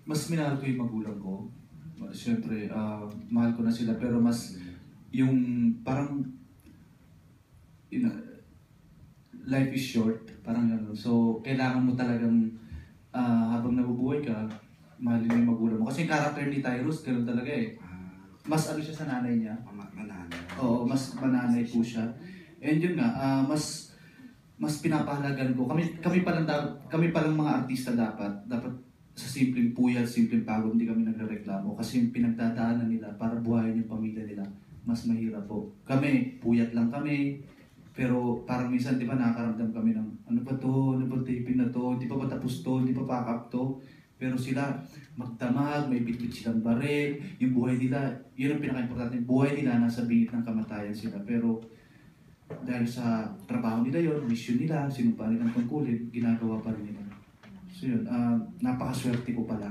Mas minahal ko yung magulang ko. Siyempre, mahal ko na sila, pero mas yung parang life is short, parang gano'n. So, kailangan mo talagang habang nabubuhay ka, mahalin mo yung magulang mo. Kasi yung character ni Tyrus, gano'n talaga eh. Mas ano siya sa nanay niya? Mananay. Oo, mas mananay po siya. And yun nga, mas pinapahalagan ko. Kami palang mga artista dapat sa simpleng puyat, simpleng pagod, hindi kami nagrereklamo. Kasi yung pinagdadaanan nila para buhayin yung pamilya nila, mas mahirap po. Kami, puyat lang kami. Pero parang minsan, di ba, nakakaramdam kami ng ano ba taping na to, di pa ba tapos to, di pa pack up to. Pero sila, magdamag, may bitbit silang baril, yung buhay nila, yun ang pinaka-importante, buhay nila nasa bingit ng kamatayan sila. Pero dahil sa trabaho nila yun, mission nila, sinumpa nilang tungkulin, ginagawa pa rin nila. So yun, napakaswerte ko pala.